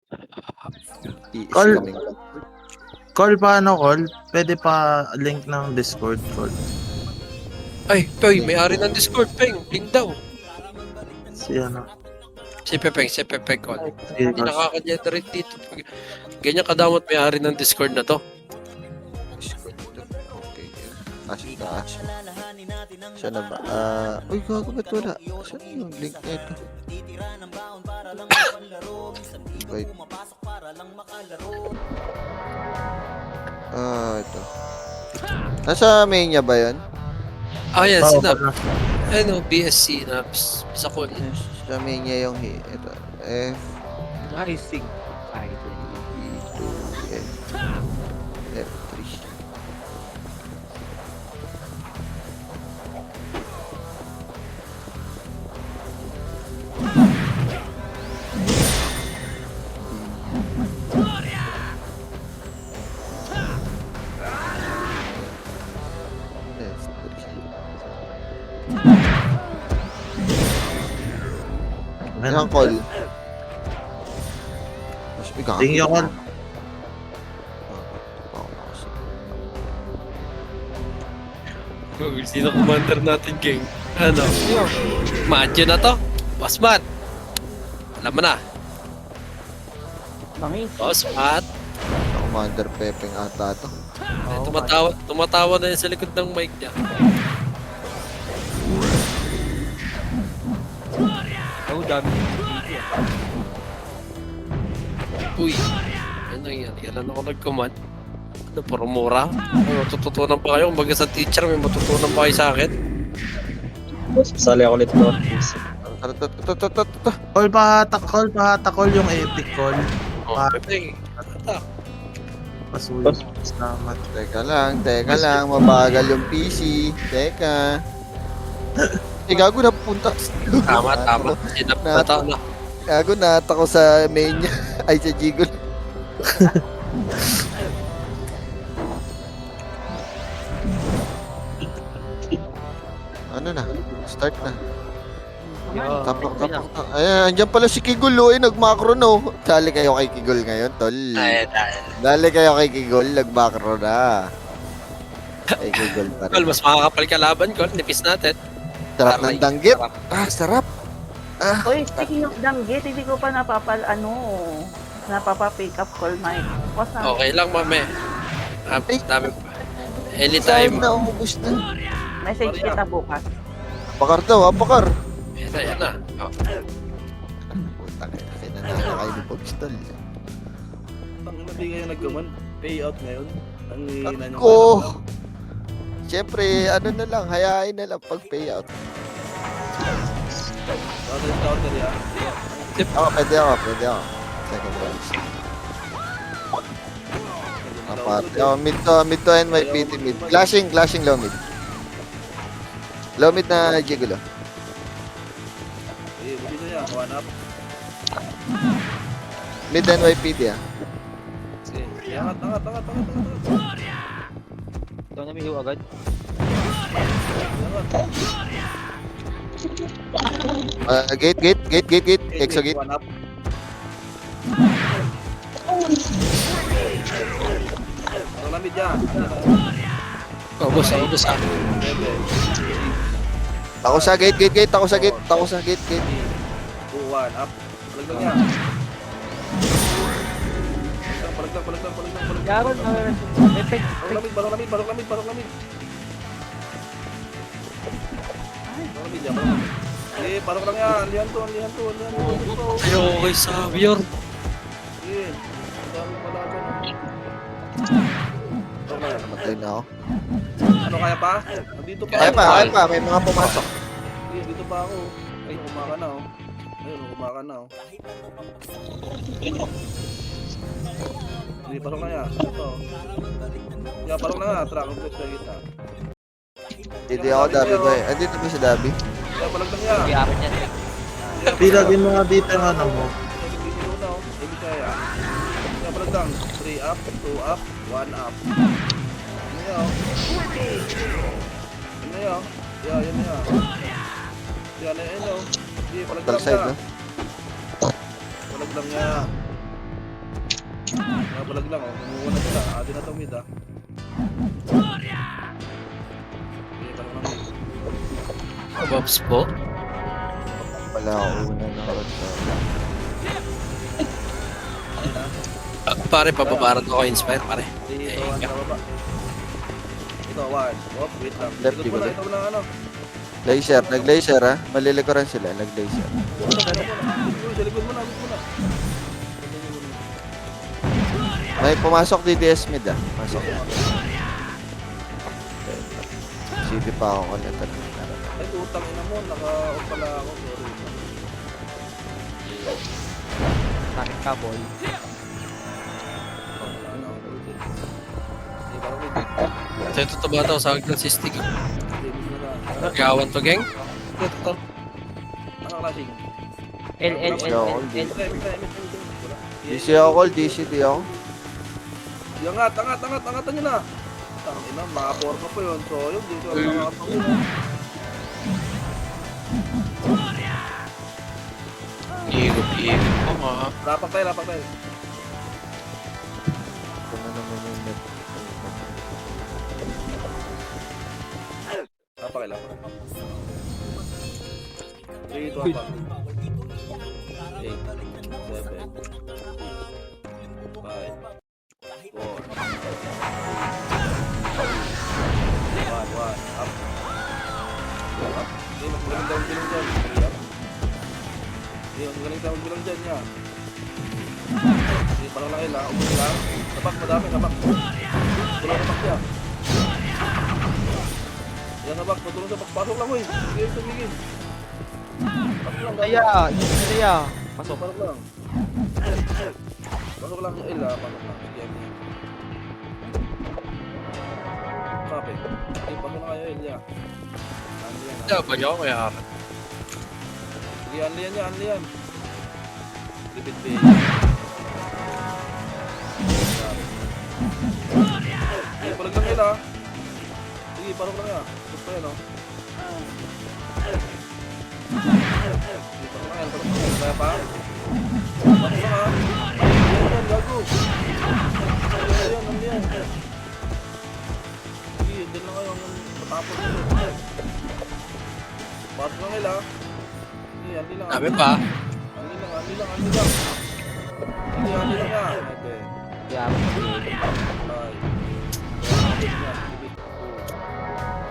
Is Call, coming. call pa ano, call? Pwede pa link ng Discord call. Ay, Peng, may-ari ng Discord, Peng. Link daw. Si ano. Si Pepeng call. Si Hindi Cos. nakaka-generate dito. Ganyan kadamot may-ari ng Discord na to. Okay. Taas. Siya na ba? Uy, gago ba't wala? Saan yung link na ito? Invite. Ito. Nasa main niya ba yan? Yan, Oo, sinap. call na. Ano, BSC na sa call. Sa main niya yung ito. F, Rising. E2, F, F3. Ilang call? Mas bigang. Tingin yung call. Sino commander natin, King? Ano? Madyo na to? Boss Matt. Alam mo na. Bangis. Boss Matt. Commander Pepeng ata to. Tumatawa na yun sa likod ng mic niya. Oh, dami. Uy. Ano yan? Kailan ako nag-command? Ano, puro mura? May matututunan pa kayo? Kumbaga sa teacher, may matutunan pa kayo sa akin? Sali ako ulit doon. Call pa call yung epic call. Pepe. Pasuyo. Salamat. Teka lang, mabagal yung PC. Teka. Gago na punta. Tama. Sinap na to, no? Gago na ako sa main niya. Ay, sa Jiggle. Ano na? Start na. Tapak. Ayan, andyan pala si Kigul, oh. Nag-macro, no? Dali kayo kay Kigul ngayon, tol. Dali kayo kay Kigul, nag-macro na. Kay Kigul pa rin. Well, mas makakapal kalaban ko. Nipis natin. Sarap ng danggit. Sarap. Uy, speaking of danggit, hindi ko pa napapa-pick up call mic. Okay lang, mame. Dami pa. Anytime Anytime. na umubos na. Message kita bukas. Apakar daw, apakar. Yan na. Oh. Putang ina, kinanala kayo ni Pogs, tol. Hindi kayo nagkaman. Payout ngayon. Ang hihina nyo. Ako. Siyempre, ano na lang, hayain na lang pag payout. Counter yan. Pwede ako. Second round. Apat. Mid to NYPT mid. Clashing low mid. Low mid na Gigulo. Hindi na yan. One up. Mid NYPT ah. Sige. Angat. Ito na miho agad. Gate. Exo gate. One up. Ang lamid yan. Ubus ah. Ako sa gate. 2, 1 up. Palagdag yan. Palagdag. Yaron, Epic. Barok lamid. Barok lamid yan. Parok lang yan. Lihan to. Ayaw ko kay Xavier. Sige. Ang dami pala dyan. Namatay na ako. Ano kaya pa? Nandito pa. Kaya pa. May mga pumasok. Sige, dito pa ako. Ay, kumaka na oh. Hindi, parok na yan. Ito. Yeah, parok na nga. Track. Ang gusto kita. Hindi ako Dabi ko eh. Andito ba si Dabi? Yeah, palag lang yan. Yaron yan. Pilagin mo nga dito yung ano mo. Dito na oh. Hindi kaya. Yeah, palag lang. 3 up, 2 up, 1 up. Ano yan oh. Ano yan? Yeah, yan yan. Yan oh. Hindi, palag lang Side yan. no? Palag lang yan. Nabalag lang, oh. Kumuha na sila. Adi na itong mid, ah. Okay, parang na mid. Bobs po. Wala ako una na karoon sa... Pare, pababarat ako inspire, pare. Ito, 1 sa baba. Ito, 1. Oh, wait lang. Left, Likod mo na, ito mo na, ano. Laser, nag-laser ha. Malilikuran sila, nag-laser. Sa likod mo na, likod mo na. May pumasok DDS mid ah. Pasok. CD pa ako kanina. Ay, utang ina mo. Naka-off pala ako. Sorry. Sakit ka, boy. Wala na ako. Hindi, parang mid. Ito ito ba ito? Sawag ng sistig. Hindi, mid na na. Gawan to, gang. Ito. Ano clashing? L. DC ako call, DC di ako. Angat, angatan nyo na. Tangina, maka-4 ka pa yun. So, yun, dito ang nakakapang yun. Higop ko nga. Rapak tayo. Ito na naman yung net. Rapak. 3, 2, 4. 8, 7, 5, 4, 1, up. Up. Hindi, mas magaling daw bilang dyan. Up. Hindi, mas magaling daw bilang dyan niya. Hindi, parang lang ila. Umuli lang. Sabak, madami, sabak. Tulong sabak siya. Yan, sabak. Patulong sabak. Pasok lang, huy. Sige, tumigil. Pasok lang. Saya. Pasok lang. Pasok lang yung ila. Pasok lang. Sige, sige. Kapit. Sige, pasok na kayo, Ilya. Anli yan. Kaya ba niya ako kaya? Sige, anli yan. Repeat B. Sige, palag lang ila. Sige, pasok lang yan. Pasok pa yan, oh. Sige, pasok lang yan. Kaya pa? Pasok lang, ha? Yan, gago. Anli yan. Sige, dyan lang kayo hanggang matapos nito. Pasok lang nila. Sige, anli lang. Sabi pa. Anli lang. Sige, anli lang nga. Okay. Yeah.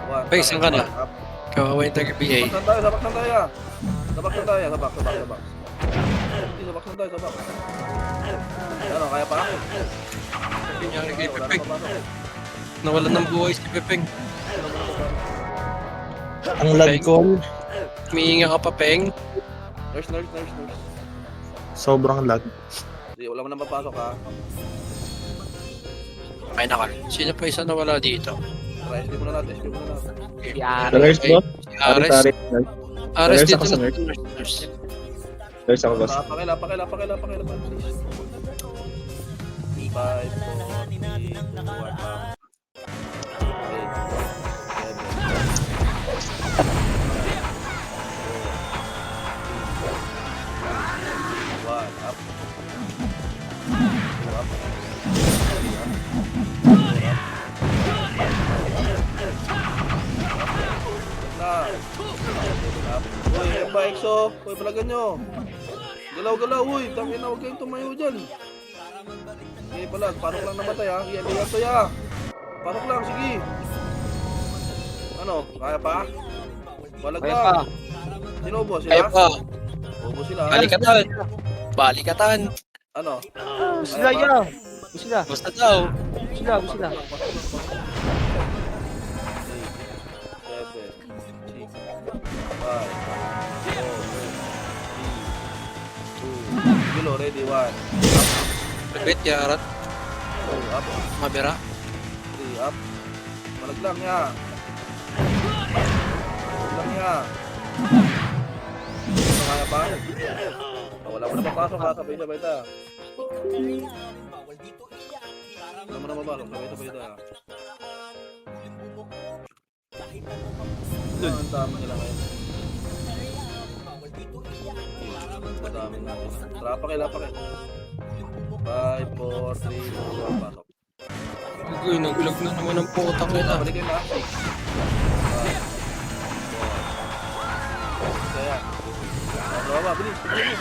5. Ay, saan ka na? Kawawa yung taga-BA. Sabak na tayo. Sabak. Hindi, sabak na tayo. Ano, kaya pa? Nangyari kay Wala Pepeng. na papasok. Nawalan ng buhay si Pepeng. Ang lag call, Humihinga ka pa, Peng. Nurse. sobrang lag. Sige, wala mo nang papasok, ha? Ay, nakal. Sino pa isa nawala dito? Try, SD muna natin. Si Ari. Nurse Okay. mo? Si Ares. Sorry. Ares Nurse dito ako sa na. nurse. Nurse. Nurse ako, boss. Pakila, please. 5, 4, 3, 2, 1, 1, up. 2, up. 3, up. 4, up. Up. Uy, yung bike so. Uy, palagan nyo. Galaw, uy. Tangina, huwag kayong tumayo dyan. Sige, palag. Parok lang namatay, ha. Yan to, ya. Parok lang, sige. Ano, kaya pa? Balag Kaya lang. pa. Sino ubos Ay sila? pa. Ubos sila. Balikatan. Ano? Sila ya. Sila. Basta daw. Sila. 7, 6, 5, 4, 3, 2, Kilo, ready, 1. Repeat, yarat. 2, up. Mabira. 3, up. Balag lang niya. Ano kaya pa? Oh, wala mo na papasok, ha? Sabay-sabay ta. Wala mo na mapasok, sabay-sabay ta. Ang tama nila ngayon. Madami natin. Trapa kayo. 5, 4, 4, 3, 2, 1, pasok. Uy, naglag na naman ang putak nila. Balik kayo na. 6. Kaya. Baba, bilis. Bilis.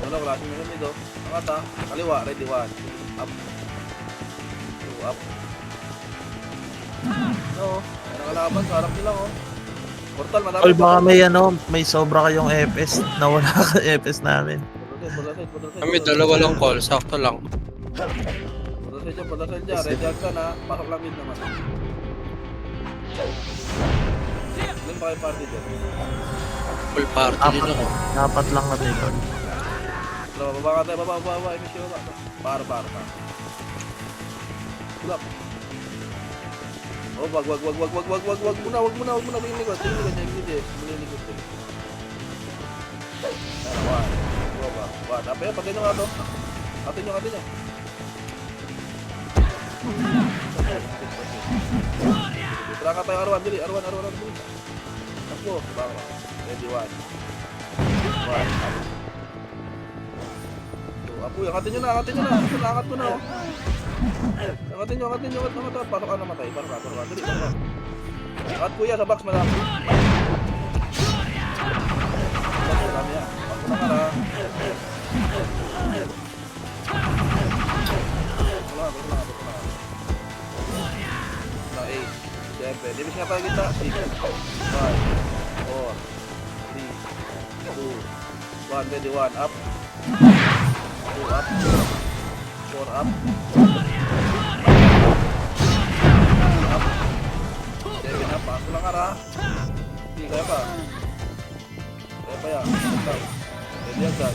Wala, wala si Miguel dito. Angat ha. Kaliwa, ready 1. Up. 2, up. No, may nakalaban. Sarap nila oh. Portal, madami. Call, baka may may sobra kayong FS. Nawala ka FS namin. Kami dalawa lang call, sakto lang. Padasal dyan. Ready ka na. Pasok lang yun naman. Ilan ba kayo party dyan? Full party din ako. Dapat lang natin yun. Baba ka tayo, baba. Emission baba. Para. Tulap. Oh, wag muna. Tingin likod. Tingin likod. Wag. Apa ya? Pagay nyo nga to. Atin nyo. Terangkat tayo Arwan, dili. Arwan. Takbo. Baka. Ready 1. Apo, angatin nyo na. Angat ko na. Angatin nyo. Pasok ka namatay. Pasok ka. Dali. Angat kuya sa box malaki. Pasok kami yan. Pasok na ka. Wala. Na 8. Siyempre. Libis nga tayo kita. 6. 5. 4. 3. 2. 1. Ready 1. Up. 2 up, 4 up, 7 up, pasok lang ara. Hindi, kaya pa yan, ready agad.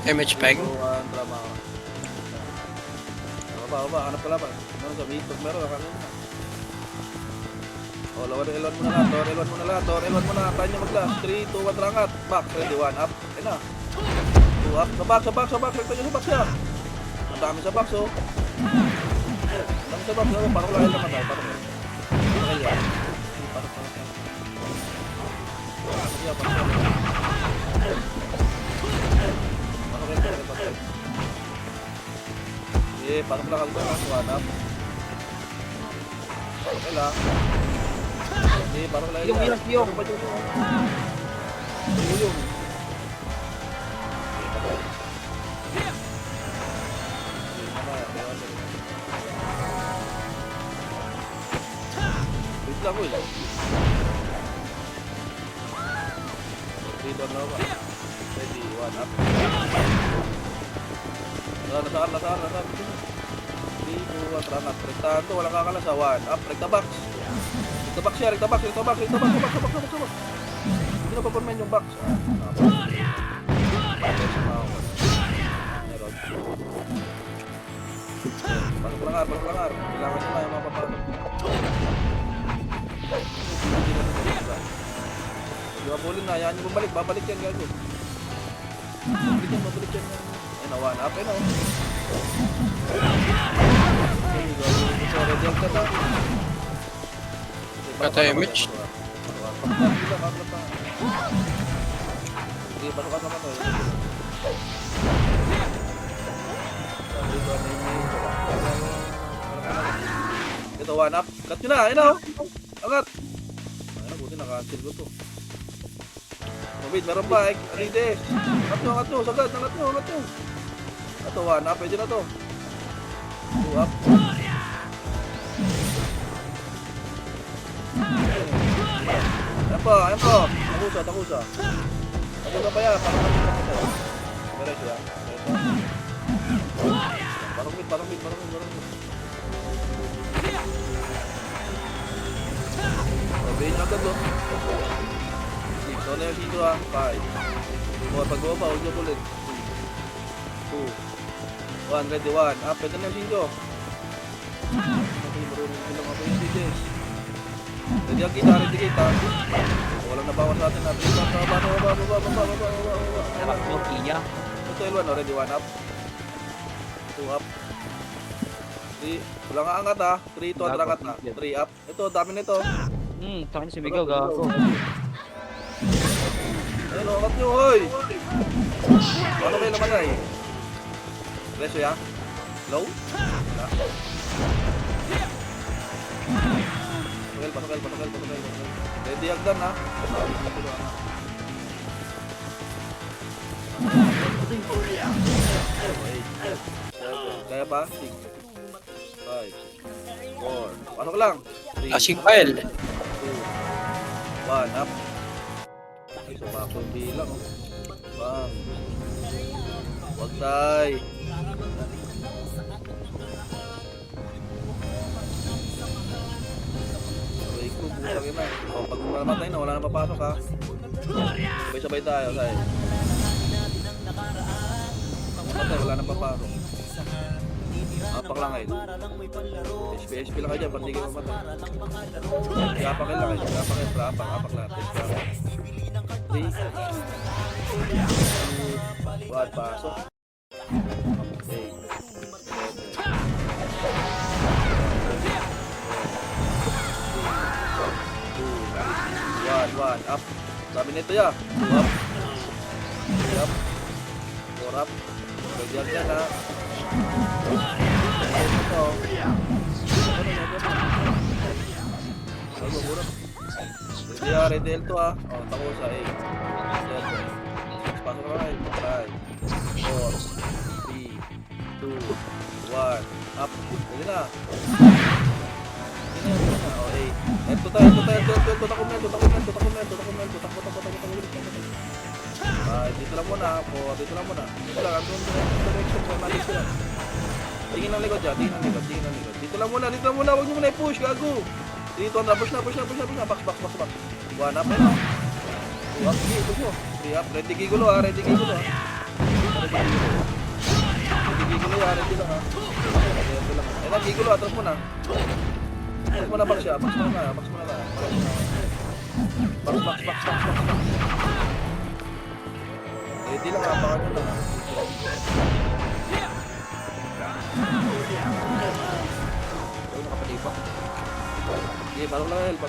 MH Peg. Drama. Baba, hanap ka laban. Ano sa Victor, meron ka kanina. O, lawan L1 muna lahat. Tayo nyo mag-last. 3, 2, 1, rangat. Back, ready, 1, up. Ayun na. 2, up. Sa box. Rekta nyo sa box ya. Ang dami sa box, oh. Ang dami sa box, oh. Parang wala kayo namatay. Parang yan. Parang yan. Pasok lang ako sa wanap. Okay lang. Parang lang. Yung. Wait lang, uy. Ready, ready, 1 up. Nasaan. 3, 2, 1, rangat. Rektahan to, walang kakalasa. 1, up, rekta box. Rekta box. Hindi na papunmen yung box. Meron. Pasok langar. Kailangan nyo na yung mapapasok. Di ba pulin na, yan nyo bumalik. Babalik yan, gago. Babalik yan. Ayun na, 1 up, ayun na. Kata MH. Ito, 1 up. Cut nyo na, ayun na. Angat. Ayun na, buti naka-cancel ko to. Mabid, meron pa. Arides. Angat nyo. Sagad. Angat nyo. Ito, 1 up. Pwede na to. 2 up. Ayan po. Takusa. Takusa pa yan. Parang ito. Meron siya. Parang mid. Sabihin nyo agad, oh. 6. So na yung sito, ha. 5. Pag-gawa pa, huwag nyo ulit. 2. 1, ready, 1. Up, pwede na yung sito. Marunong bilang ako yung sito, eh. Ready kita. Walang nabawas sa atin, ha. Baba. Harap mo, Kia. Ito, L1, ready, 1 up. 2 up. Wala nga angat ha. 3 to, angat na. 3 up. Ito, dami nito. Tangin si Miguel, gago. Ayun, angat nyo, hoy! Paano kayo naman ay? Preso ya? Low? Wala. Patukal. Ready agdan ha? Kaya pa? 6 5 4 Pasok lang! 3 Flashing file. 2 1 up. Ay, sumako yung bilang oh. Bang. Wag tay. Sabay ko, butang ina. O, pag mamatay na, wala na papasok ha. Sabay-sabay tayo, tay. Mamatay, wala na papasok. Apak lang kayo. SP lang kayo dyan, pati kayo mamatay. Apakin lang kayo, apakin, apak lang. 3 2 1 pasok. Okay. 1 up. Sabi nito ya. 2 up. 3 up. 4 up. Bigyan yan ha. Ito. Ready L2 ha. O, tako sa A. Pasok na kayo. 5 4 3 2 1 up. Pwede na. O, A. Ito tayo. Dito lang muna. Dito lang. Dito lang. Ang direction mo. Malis ko lang. Tingin ng likod dyan. Dito lang muna. Huwag nyo muna i-push. Gago. Dito na. Push na. Box. 1 up. Ano? 2 up. Sige, push mo. 3 up. Ready gigulo ha. Ready gigulo yan. Ready lang ha. Ayun, gigulo. Atras mo na. Atras mo na box siya. Box mo na. Box. Ready lang ha. Baka nyo lang ha. Nakapalipa. Sige, parang lang.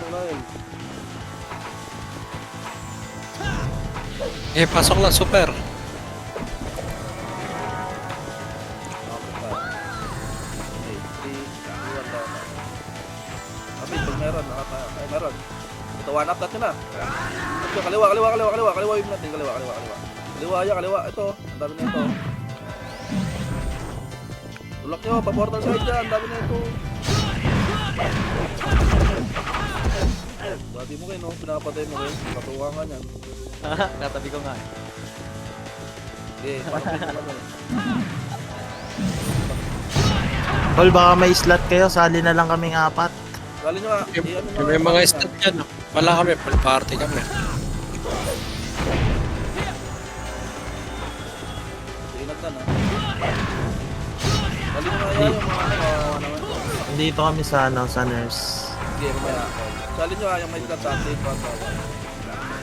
Pasok lang, super. Pag meron, meron. Ito, 1 up natin na. Ito, kaliwa yung natin, kaliwa. Ito, ang dami na ito. Tulak nyo, pa-portal side dyan, ang dami na ito. Dati mo kayo, no? Pinapatay mo kayo, patuwa nga niyan. Natabi ko nga. Okay, parang naman. Tol, baka may slot kayo, sali na lang kaming 4. Gali nyo nga. May mga stat dyan. Wala kami, party kami. Ingat na. Gali nyo nga yan, yung mga kawawa naman. Dito kami sa nurse. Sige, mamaya. Sali nyo nga yung may stat sa update.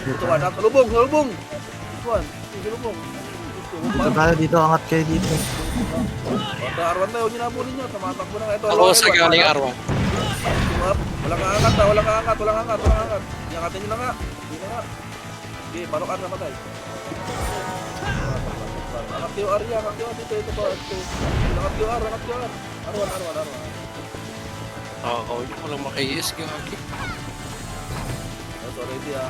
Ito, 1 up. Salubong! This one. Salubong. Dito tayo, dito, angat kayo dito. Ito, R1 na, huwag nyo napunin nyo. Tamatakbo na nga. Ito, Ako sa galing arwan. Walang aangat. Iangatin nyo na nga. Sige, paano ka namatay? Angat QR yan. Dito. Angat QR. R1. Oo, hindi ko lang makiyis. Gagi. Ito, ready ha.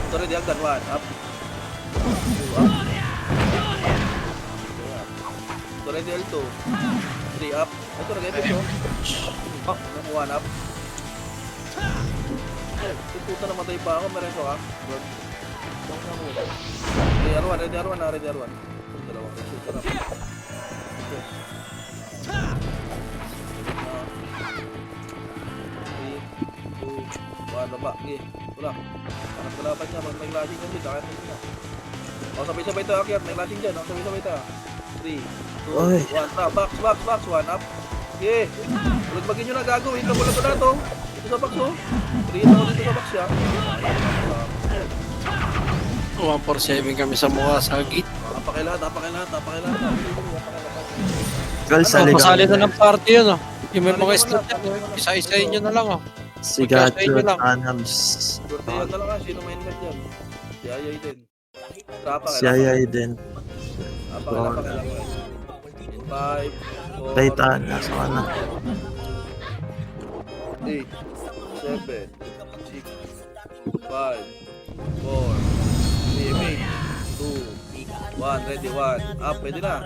Ito, ready agad. 1 up. 2 up. Ito, ready L2. 3 up. Ito, nag-epic oh. 1 up. Puta, namatay pa ako. Meron ko ha. Ready R1. Dalawa. Sarap. Baba, sige. Wala. Hanap kalaban niya. Pag may flashing dyan, sakit na. O, sabay-sabay tayo akyat. May flashing dyan. O, sabay-sabay tayo. 3, 2, 1. Box. 1 up. Sige. Ulagmagin nyo na, gago. Wait lang ko na to. Dito sa box, oh. 3 na dito sa box siya. 147 kami sa mukha sa gate. Tapakailahat. Call sa ligaw. Masali na ng party yun, oh. Yung may Sali mga naman slot na, yan, isa-isahin nyo na lang, oh. Si Magkasay Gacho nyo at lang. Anabs. Swerte yan talaga. Sino may invite dyan? Si Ayay din. Si Ayay din. Tapakailahat. In 5, 4, Titania sa ano. 8, 7, 6, 5, 4, 3, 2, 1, ready, 1, up, pwede na.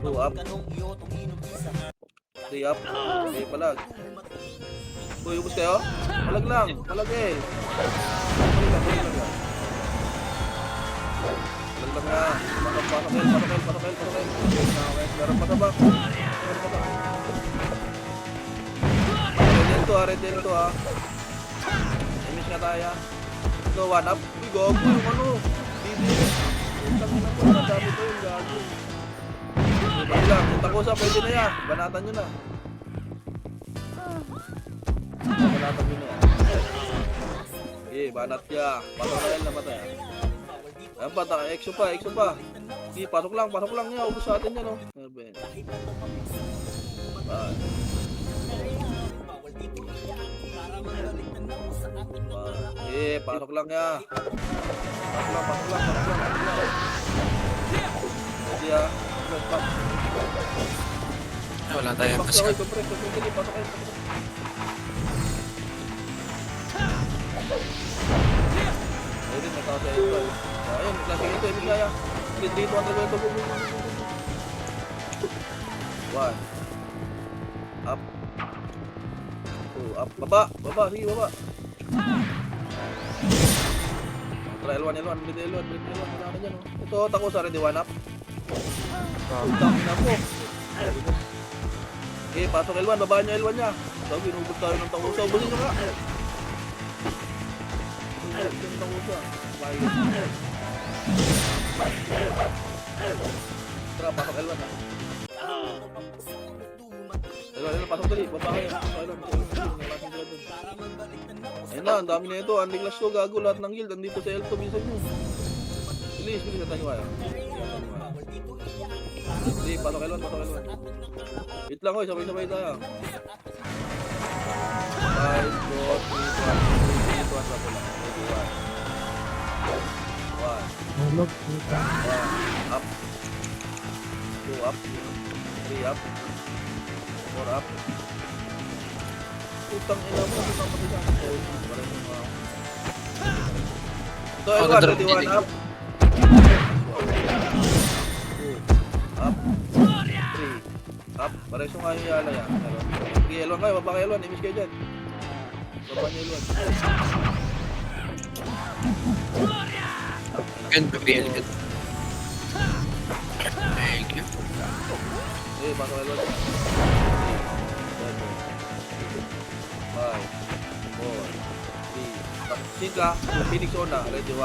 2, up. 3, up. Okay, palag. Uy, ubus kayo? Palag lang, palag eh. Palag lang. Palag lang nga. Patokel. Meron pa ka ba? Red Del to ah. Imis nga tayo. So, 1 up. Uy, gago yung ano. Bibi. Utang na po. Nadami to yung gago. Balik lang. Utang ko sa pwede na yan. Banatan nyo na. Banatan nyo na yan. Okay, banat ya. Pasok na yan naman tayo. Ayan pa, exo pa. Okay, pasok lang niya. Ubus sa atin yan, no. Ben. Pasok lang ya. Pasok lang. Jadi ya. Wala tayong Pasok pasok. kayo, pasok kayo. Ayun, may tao sa ito. Ayun, may klase ito, hindi kaya. Dito ang tagal ito. 1. Up. 2, up. Baba. Sige, baba. Try L1. Wala na dyan, oh. Ito, tako sa ready, 1 up. Utang na po. Okay, pasok L1. Babaan nyo L1 niya. So, binubot tayo ng tangusa. Ubusin nyo nga. Yung tangusa. Tara, pasok L1 ha. L1, pasok dali. Baba kayo. Ayun na, ang dami na ito. Unlike last to, gago. Lahat ng guild. Andito sa L2. Bilisan nyo. Bilis na tayo kaya. Hindi, pasok L1. Wait lang ko, sabay-sabay tayo. 5, 4, 3, 2, 1. 1. Up. 2 up. 3 up. 4 up. Utang ina mo, utang mo dyan. Ito, L1, ready, 1 up. 2 up. 3 up. Pareso nga yung yala yan. Sige, L1 kayo, baba kayo L1, imis kayo dyan. Baba niyo L1. BBL. Thank you. Eh, pasok L1. 7, 5, 4, 3, sync ka. Phoenix on na, ready 1.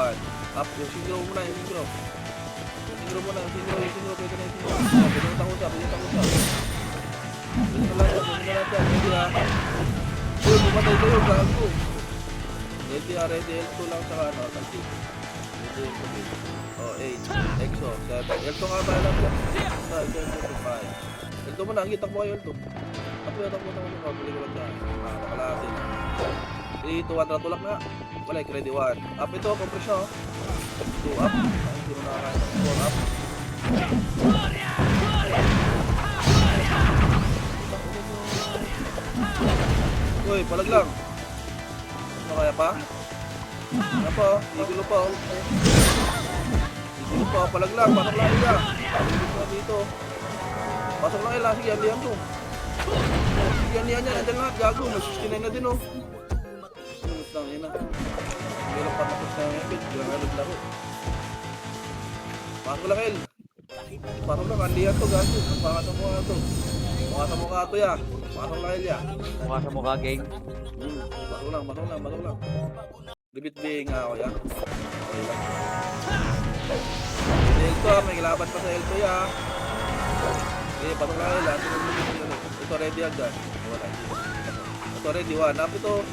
Up, yung synchro muna, yung synchro. Yung synchro, pwede na yung synchro. Pwede yung tangusa. Pwede na lang dyan. Ready ha. Uy, pumatay kayo, gago. Ready ha, ready. L2 lang sa ano, tanti. Ready L2. Oh, 8, EXO, 7. L2 nga tayo lang dyan. L2 mo na, ang kitang mo kayo L2. Takbo. Balik ko lang dyan. Nakalahati na. 3, 2, 1, ratulak na. Balik, ready 1. Up ito, compress na oh. 2 up. Ay, hindi mo nakakain. 4 up. Uy, palag lang. Ano kaya pa? Ano pa oh? Igulo pa oh. Palag lang. Pasok lang ila. Dito. Pasok lang ila. Sige, andiyan to. Sige, andiyan yan. Andiyan lahat. Gago. May 69 na din oh. Lang yun na. Hindi lang patapos na yung bit. Hindi lang naglaro. Pasok lang El. Pasok lang. Andiyan to. Gago. Pangat ang mukha to. Pangat ang mukha to ya. Pasok lang El ya. Mukha sa mukha, gang. Pasok lang. Libit bing ako ya. Okay lang. Elto ah. May laban pa sa Elto ya. Okay. Pasok lang El. Ito ready agad. Ito ready 1. Up ito.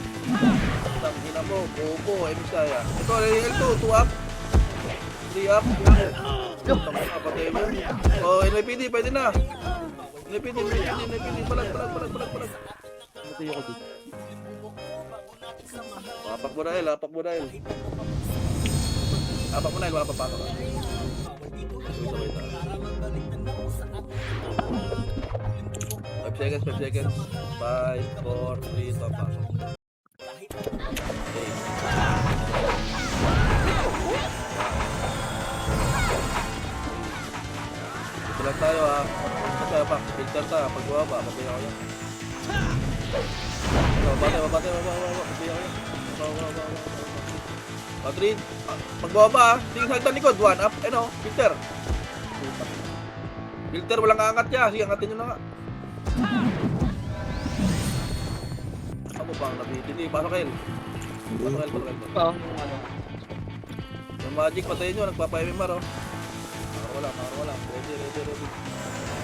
Tangina mo, bobo, ibig kaya. Ito, L2, 2 up. 2 3 up. Patay mo. Oh, NYPD, pwede na. NYPD, balag. Matay ako dito. Apak mo dahil. Apak mo na, wala pa pato ka. Sabay ta. 5 seconds. 5, 4, 3, tapa. Okay. Ito lang tayo ha. Kasi pa, filter ta. Pag baba, babaya ko yan. Babaya ko yan. Madrid, pagbaba ha. Tingin sa hagdan likod. 1 up, filter. Filter, walang aangat niya. Sige, angatin nyo na nga. Ako pa ang nabitin. Hindi, pasok kayo. Ang ano. Yung magic, patayin nyo. Nagpapa-MMR oh. Wala. Ready.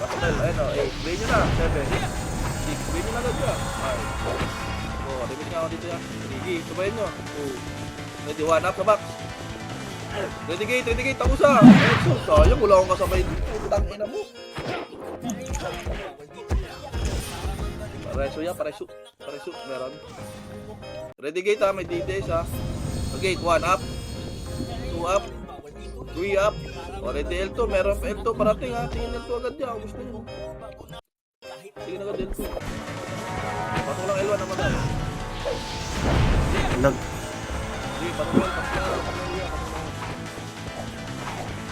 Pasok kayo. Ayun oh. 8. Gray nyo na. 7. 6. Gray nyo na agad siya. 5. Oh, limit nga ako dito yan. 3. Sabayin nyo. 2. Ready, 1 up sa box. Ready gate. Takusa. Sayang, wala akong kasabay dito. Tangina mo. Pareso. Meron. Ready gate ha, may DDS ha. Okay, 1 up. 2 up. 3 up. O, ready L2. Meron pa L2 parating ha. Tingin L2 agad dyan. Gusto nyo. Tingin agad L2. Pasok lang L1 naman tayo. Lag. Sige, pasok lang.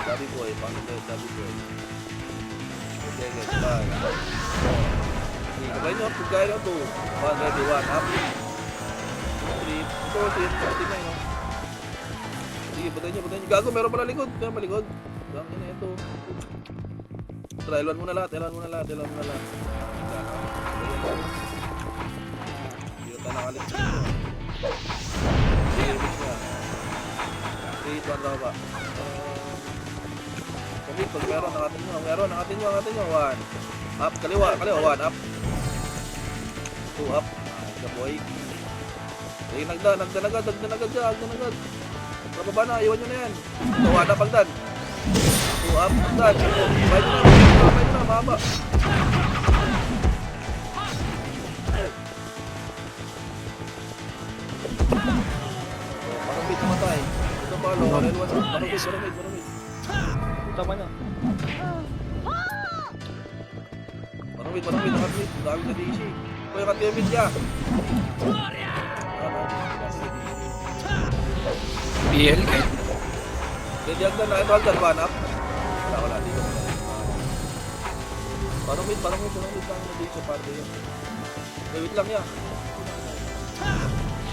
Dabi boy. Okay, guys. Bye. Sabay nyo, pagkaya nyo 2. 1, ready, 1, up. 3, 4, 6, 9. Sige, patay nyo. Gago, meron pala likod. Gangin na ito. Try, L1 muna lahat. Dito tayo nakalit. Sige, mix nga. 3, 1 lang ba? Pag meron, nakatin nyo. 1. Up, kaliwa, 1 up. 2 up. Good boy. Sige, nagdan agad dyan. Pababa na, iwan nyo na yan. 1 up, agdan. 2 up, agdan. Sabay nyo na, mahaba. Parang matay. Ito pa, L1. Parang Tama na. Parang nakatwit. Dami na DC. Kaya katimid niya. BL ka. Ready agdan na. Ito agdan. 1 up. Wala dito. Parang mid lang na dito. Parte yun. Wait lang niya.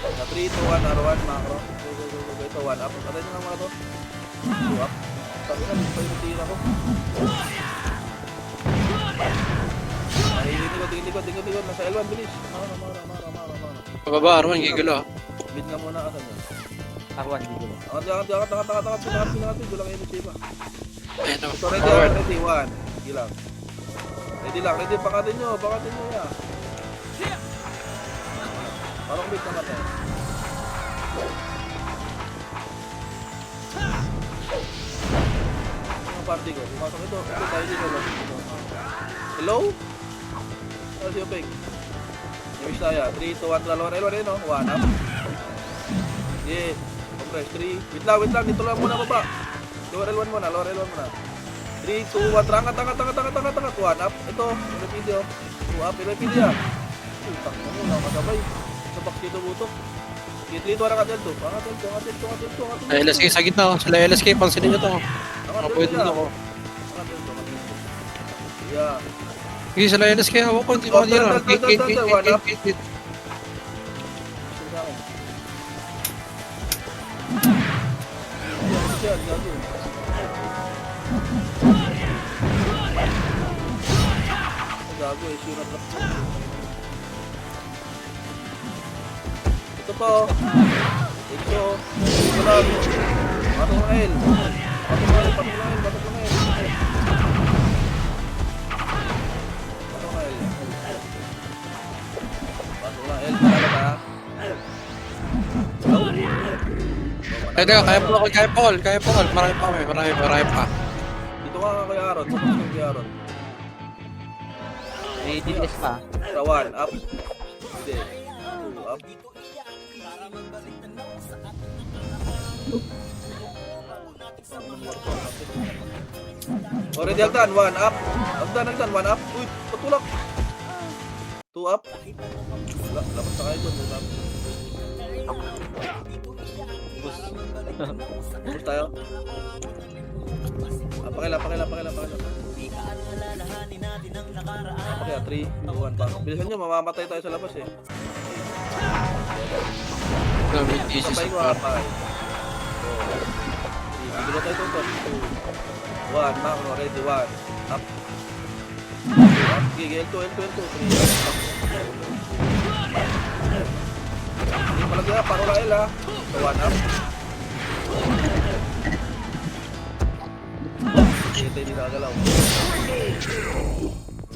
Na 3, 2, 1, R1, macro. Go. Ito 1 up. Patay nyo nga mga to. 2 up. Sabi na, hindi pa yung tira ko. Tingin. Nasa L1, bilis. Mara. Pababa, Arwan, gigalo. Mid nga muna, asan yun? R1 dito. Angat. Doon lang kayo ni Chiba. Ayan o. Ito, ready, 1. Sige lang. Ready, pakatin nyo ya. Parang mid naman eh. Party ko. Pumasok ito. Ito tayo dito. Hello? Ano si Openg? Namiss tayo. 3, 2, 1, L1 no? 1 up. Yeah. Compress. 3. Wait lang. Dito lang muna baba. Lower L1 muna. 3, 2, 1. Tangat. 1 up. Ito. LPD oh. 2 up. LPD ah. Utang mo muna. Makasabay. Sa box dito butok. Dito na ka dito. Pangat. LSK sa gitna. Sila LSK, pansinin nyo to. Nakapuwit din ako. Yeah. Sige, sila LSK. Hawak ko. Hindi ko kanina. Gate. Gago, issue na trap. Ito po. Ito lang. Patong na L. Patong na L. Patala ba? Hello? Teka, kaya pa ako, kaya pa all. Marami pa kami, marami pa. Dito ka kay Aaron. Focus ka kay Aaron. May DPS pa. Sa 1, up. Hindi. 2, up. Already hagdan, 1 up. Hagdan, 1 up. Uy, patulak. 2 up. Labas na kayo doon. Bus tayo. Pakila. Pakila, 3, 2, 1 pa. Bilisan nyo, mamamatay tayo sa labas eh. Gamit thesis Sabay ko par. hapay. Bilo tayo ito. 1, ma'am, ready, 1. Up. Up, gigi, L2, 3. Hindi palagi ha, parulail ha. So, 1 up. Ito hindi nakagalaw.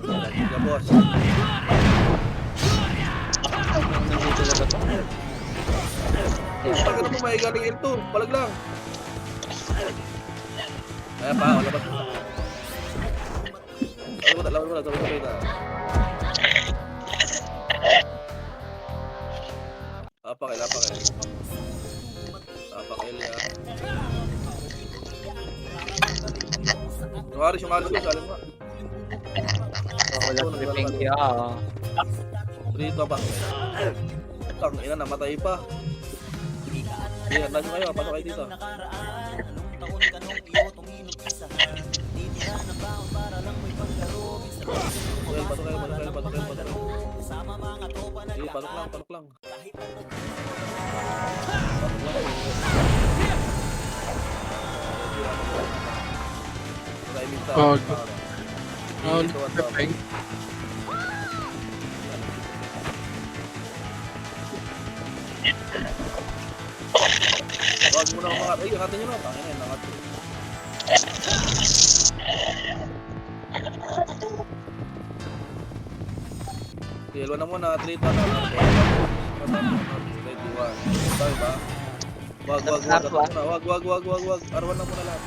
Sige, boss. Nandito na ba ito? Pagka naman may galing L2, palag lang. Ayan pa, labas mo. Lawan mo na, sabay na. Apakil. Apakil ya. Yung aris ko, salim mo. Wala sa piping kaya. Rito ba? Tang ina, namatay pa. Sige, handa nyo kayo, pasok kayo dito. Okay, pasok kayo. Sige, pasok lang. Wag. Dito, Pepeng. Wag mo na mga... Ay, angatan nyo na. Tangin na, angat. Yellow na muna, 3 na. Ready, 1. Tayo ba? Wag. Arwan na muna lahat.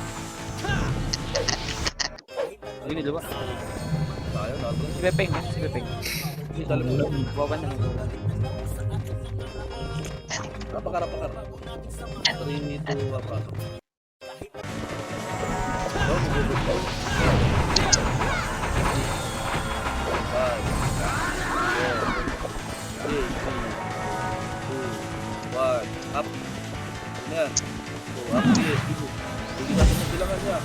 Hindi diba? Tayo, natin. Si Pepeng. Hindi, salim mo. Bawa na. Rapakar. 3, 2, apa. Up. Ini ya. Tuh, up dia. Jadi satu bilangan ya.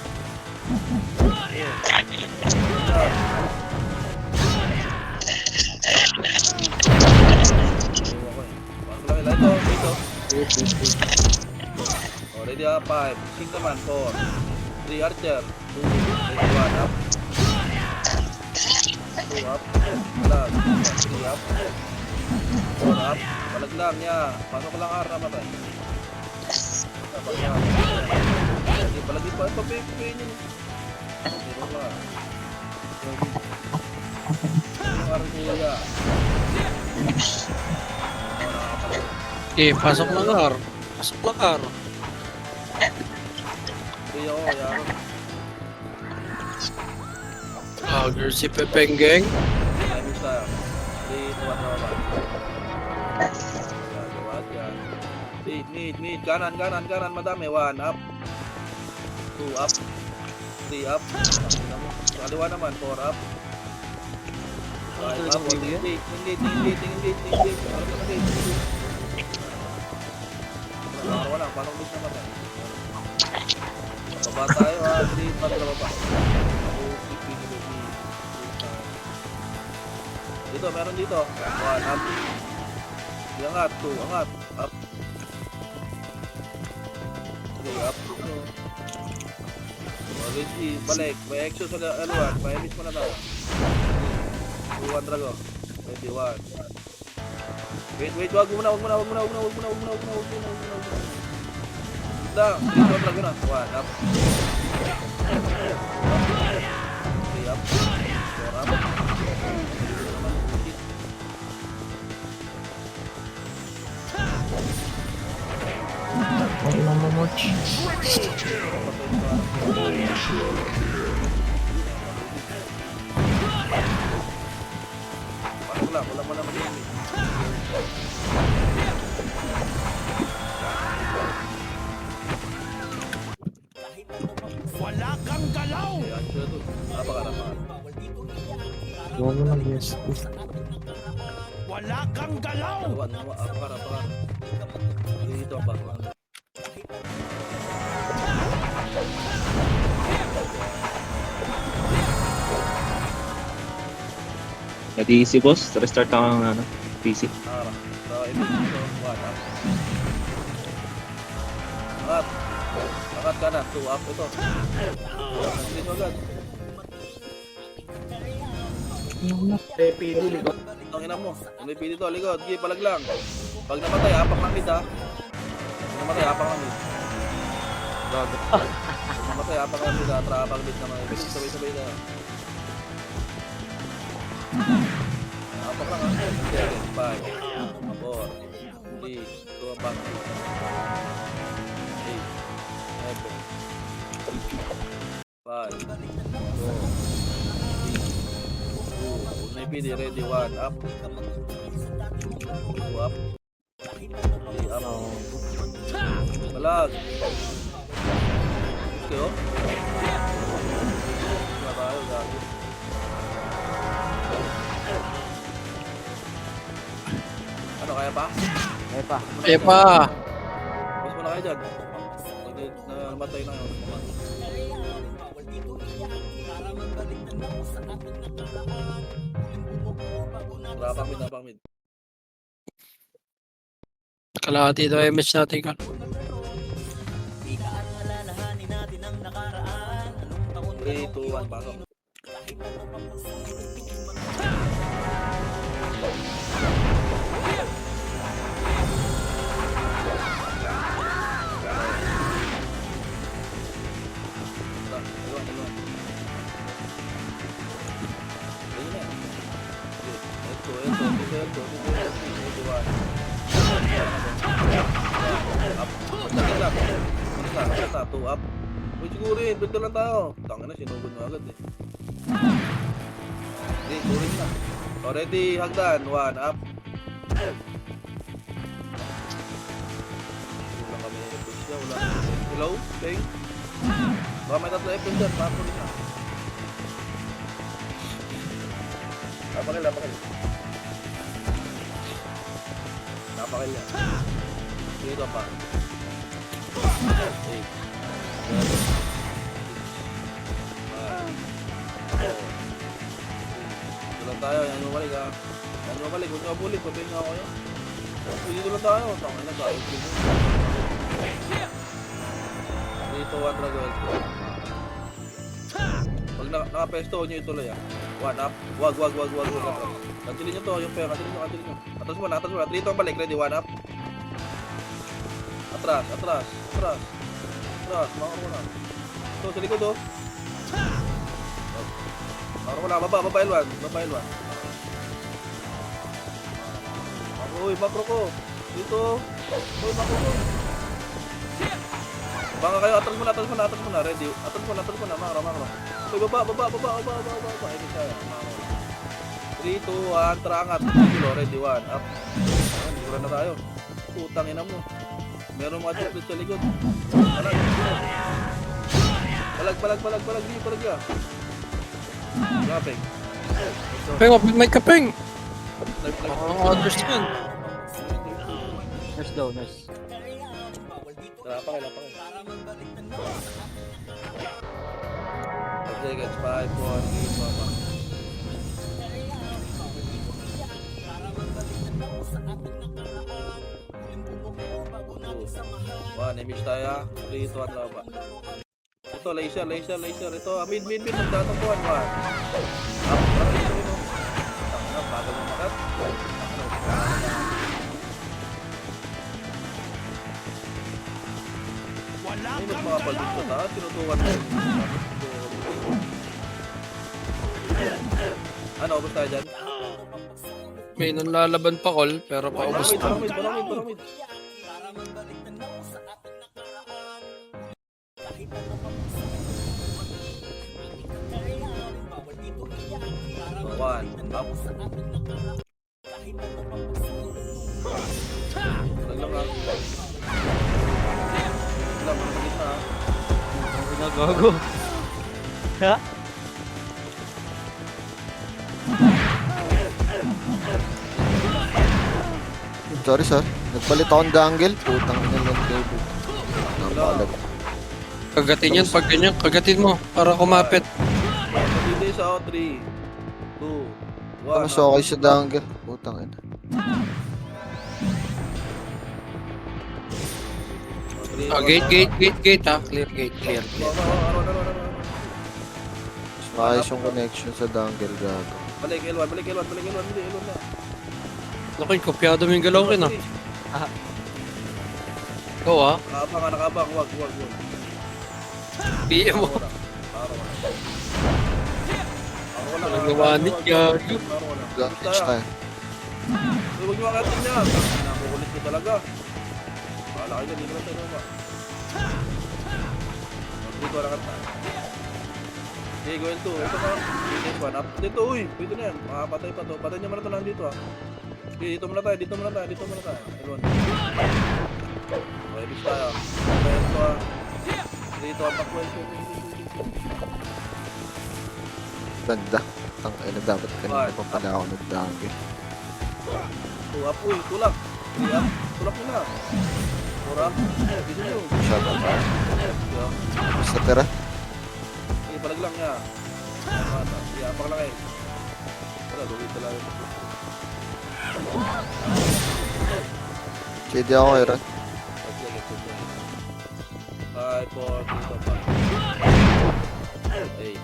Already up 5, sing teman 4, 3 archer, 2, 1 up, 2 up, lang, 3 up, 4 up, palag lang ya, pasok lang R naman tayo. Lagi palagi pa ito PvP nyo. Dito ba? Yung R kuya. Pasok lang R. Hindi ako, yaro. Girl si Pepeng gang. I miss tayo. 3, 2, 1, naman. Yan. Mid. Kanan. Madami. 1, up. 2, up. 3, up. Sa kaliwa naman, 4, up. 5, up. Engage. Wala, parang miss naman tayo. Baba tayo ha, 3, 4, baba. Dito, meron dito. 1, up. Angat, 2, angat. Up. 3, up. Already, balik. May exo sa L1. May miss mo na tayo. 2, 1, drago. 21. Wait, wag muna. Lang, 3, 2, drago na. 1, up. 3, up. 4, up. Ang ina mo. mo na mag-enemy. Wala kang galaw! Ayan, sure to. Napaka. Huwag mo ng yes. Wala kang galaw! Napaka. Dito ang bago. Nag-easy boss, restart ako ng ano, PC. Para. So, ito. One up. Up. Angat ka na. Two up. Ito. Dito agad. PD, likod. Ang ina mo. May pili to. Likod. Sige, palag lang. Pag namatay, apak ng mid ha. Pag namatay, apak ng mid. Gago. Pag namatay, apak ng mid ha. Trapag mid naman. Sabay-sabay na. Apak lang ha. 5, 4, 3, 2, back. 8, 7, 5, 4, 3, 2, may PD ready. 1 up. 2 up. 3 up. Balag. Okay oh. Wala tayo, gago. Ano, kaya pa? Ay pa. Eh pa. Mas mo na kayo dyan. Namatay na yun. Napang mid. Kalahati daw yung match natin ka. 3, 2, 1, pasok. Two up. Uy, siguro yun. Build na lang tayo. Tanga na, sinugod mo agad eh. Hindi, turing na. Already, hagdan. 1 up. Wala kami na-push niya. Wala. Hello? Peng? Baka may tatlo F dyan. Papo rin na. Napakil. Napakil yan. Dito pa. 8. Dito lang tayo, yan yung balik ha. Yan yung balik, huwag nyo bulit, papayin nga ako yan. Dito lang tayo, tangin na tayo. Dito, 1 dragwell. Pag nakapesto, huwag nyo ituloy ha. 1 up, wag. Kantilin nyo to, yung pera, kantilin nyo. Atras mo na. Dito ang balik, ready, 1 up. Atras. Makakaro mo na. Ito, sa likod oh. Makakaro mo na, baba L1. Uy, makro ko. Dito. Uy, makro ko. Baka kayo, atras mo na. Ready. Atras mo na, makro. Uy, baba. Ay, kaya, makro. 3, 2, 1, terangat. Ready, 1, up. Ayan, siguro na tayo. Putang ina mo. Meron mga chocolate sa likod. Balag. Di, balag ya. Lapeng. Peng, may kapeng. Understand. Nurse daw, nurse. Lapakay. 5 seconds, 5, 4, 3, 2, 1. Image tayo. 3, 2, 1, laba. Ito, laser. Ito, mid. Magtatangkuhan. 1. Bagal mo makat. Wala May kang mga paldos sa taas. Tinutuwan mo. Ano, ubos tayo dyan? May nanlalaban pa call, pero paubos na. Parang mid. One, up. Gago. Ha? Sorry, sir. Nagpalit akong dangle. Putang ina lang kayo. Napalag. Kagatin yan pag ganyan. Kagatin mo para kumapit. Hindi sa 3, 2, 1. Mas okay sa dangle. Putang ina. Gate ha. Clear gate. Clear. Mas maayos yung connection sa dangle, gago. Balik L1. Hindi, L1 na. Naku, kopyado mo yung galaw kin ah. Ikaw ah. Nakabang. Wag. PM mo. Nagawanit gago. Advantage tayo. Huwag nyo ang atin niya. Nakukulit ko talaga. Bahala kayo dyan, hindi naman tayo naman. Dito na kanta. Okay, go L2. Ito na. Dito na. Dito, uy. Dito na yan. Makapatay pa to. Patay niya muna to lang dito ah. Okay, dito muna tayo. L1. Okay, bis tayo. L2 ah. Dito ang takbo L2. Ganda. Tang ina, dapat kanina pa pala ako nag-dangle. 2 up, uy. Tulak. 3 up. Tulak nyo na. 4 up. Dito nyo. Masyado pa. Yeah. Basta tira. Sige, palag lang niya. Sige, apak lang eh. Wala, luwi talaga. Chidi ako kay Ron. 5, 4, 3, 2, 1. 8,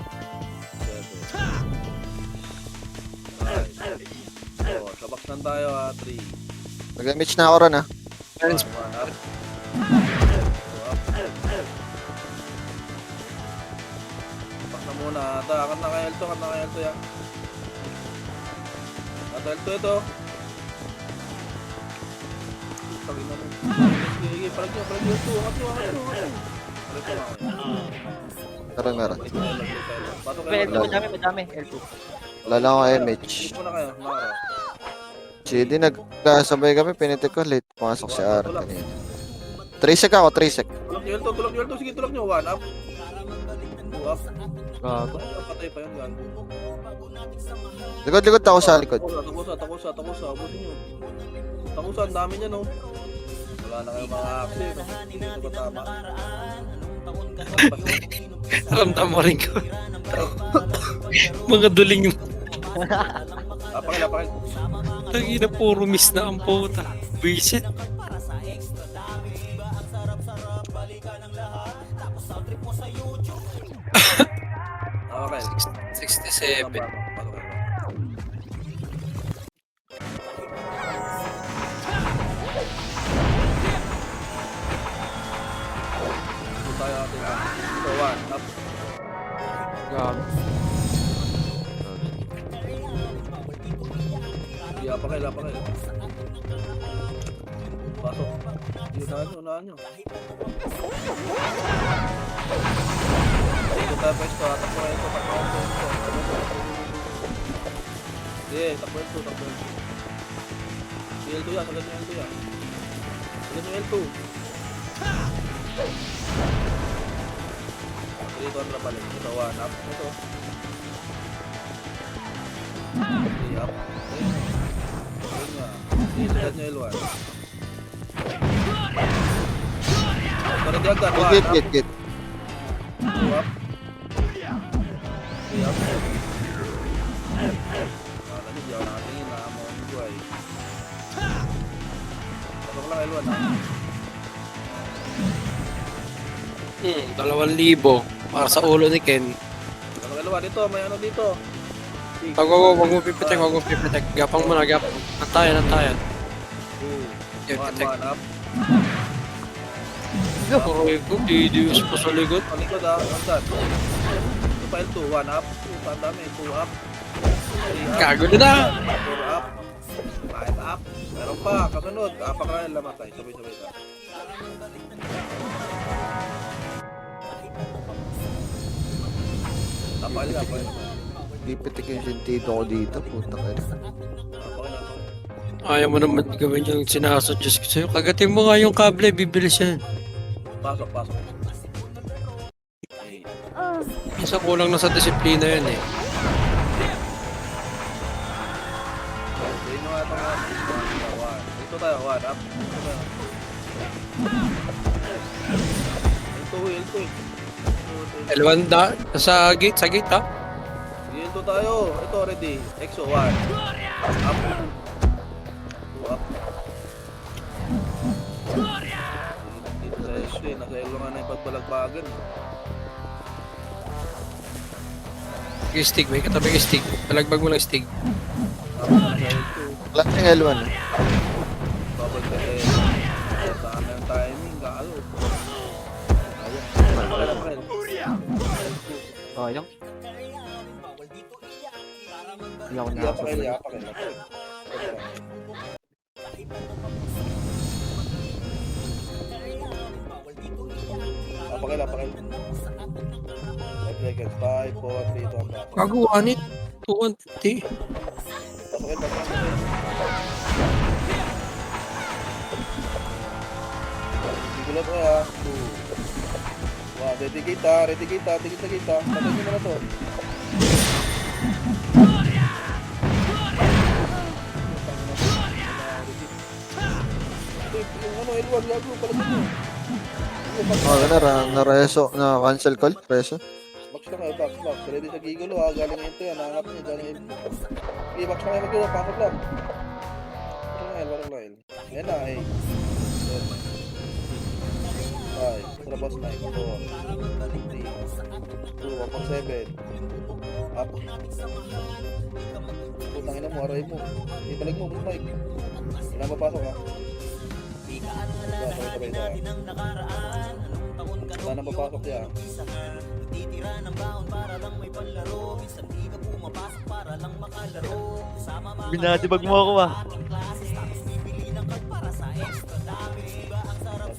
7, 5, 4. Sabak na tayo ha. 3, Nag-image na ako Ron, ha. 1 up. 2 up. Sabak na muna. Kat na kay L2 yan. Kat L2 ito. Tangin na mo. Sige, palag nyo. Angat nyo. Tara na Ron. Patok L2 kayo. madami. L2. Wala lang ako image. Dito muna kayo. Makara. Chidi, nagkasabay kami. Pinitik ko late. Pumasok si Aaron kanina. 3 sec ako, 3 sec. Tulak nyo L2. Sige, tulak nyo. 1 up. 2 up. Gago. Patay pa yun. Gago. Likod ako sa likod. Takusa. Abusin nyo. Takusa, ang dami niya, no? Wala na kayo mga aksi, no? Hindi ito ba tama? Ramdam mo rin ko. Mga duling yung Apakil. tangina puro miss na ang puta. Visit. Okay. 67. Tayo atin. So, 1 up. Gago. Sige, apakil. Pasok. Unahan nyo. Dito tayo pwesto. Takbo ito. Sige, takbo ito. L2 yan. Sagad nyo L2. Dito ang balik. Ito, 1 up. Ito. 3 up. Dito sagad nyo L1. Para di agad. 1 up. Git. 2 up. 3 up. Tadi di ako nakatingin na mo ang buhay. Pasok lang L1 ha. 2,000 para sa ulo ni Ken. Pasok L1 dito. May ano dito. Wag mo pipitek. Gapang mo na, gapang. Nantayan. 2, 1 up. Aray ko, didius pa sa likod. Palikod ha. Andan. Ito pa L2. 1 up. Ito ang dami. 2 up. 3 up. Gago na. 4 up. 5 up. Meron pa. Kasunod. Apak na lang matay. Sabay-sabay ka. Tapal. Ipitik yung sentido ko dito. Puta ka rin. Ayaw mo naman gawin yung sinasuggest ko sa'yo. Kagatin mo nga yung kable, bibilis yan. Pasok. Okay. Isa kulang na sa disiplina yun eh. Hindi nyo nga ito nga. Ito tayo, one up. Ito tayo. Ito eh. Elwanda, sa gate ha? Ito tayo. Ito ready. EXO, one. Up. Two up. Dito sa EXO eh. Nasa elo nga na yung pagbalagbagan. Stig, may katabi stig. Palagbag mo lang stig. Klaseng L1. Babag ka eh. Saan na yung timing? Gaalo. Ayan. Oh, yung. Hindi ako Yapakil, nakasusunod. yapakil. Apakil. 5 seconds. 5, 4, 3, 2, 1. Gagawa nit. 250. Pasokil. Sigulot ko ha. 2. 1. Ready kita. Tigit. Patay nyo na to. Yung ano, L1, gago, palagyan nyo. Na-cancel call, preso. Box na kayo, box. Ready sa gigulo ha, galing ito yan, nangangat niya, galing ito. Okay, box na kayo magkiro, pasok lang. Parang L. Yan na, eh. 5, trabas na, 4, 3, 2, 1, 7. Up. Putang ina mo, aray mo. Ibalag mo, Mike. Kailangan papasok ha. Sabay ha. Wala nang papasok yan. Binatibag mo ako ah.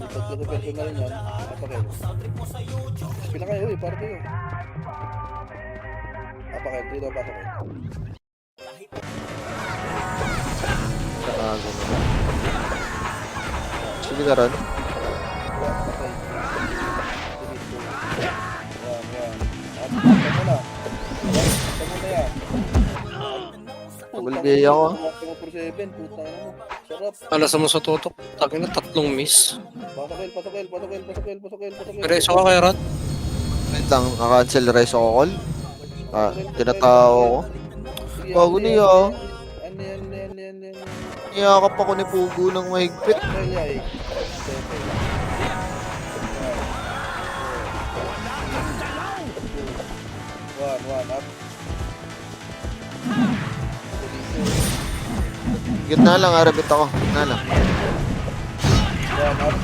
Tatlo ko personal yan. Apakil. Pila kayo eh, para kayo. Apakil, dito pasok eh. Nakago na. Sige na ron. Apakil. Yan. Apakil mo na. Apakil mo na yan. Pagulbiyay ako. 1.7, putang ina mo. Sarap. Alas mo sa tutok. Takin na 3 miss. Pasokil. Preso ka kay Rod. Wait lang, naka-cancel reso ko call. Tinatao ko. Bago niya. Yan. Niyakap ako ni Pugo ng mahigpit. Kaya eh. One up. Gitna lang, arabit ako. Gitna lang. One up.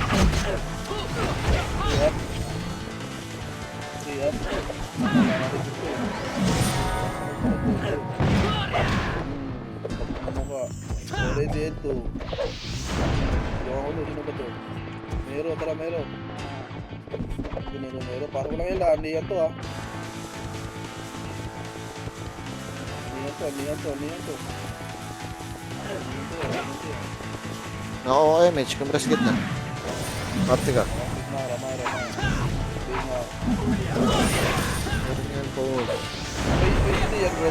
Three up. Ready ito. Yung ako sino ba to? Mero. Mero. Parang lang ilan. Niyan to ha. Niyan to. Nako, okay, match. Compress gitna. Parte ka. Mara. Binga. Meron yan po. Pwede yan, bro.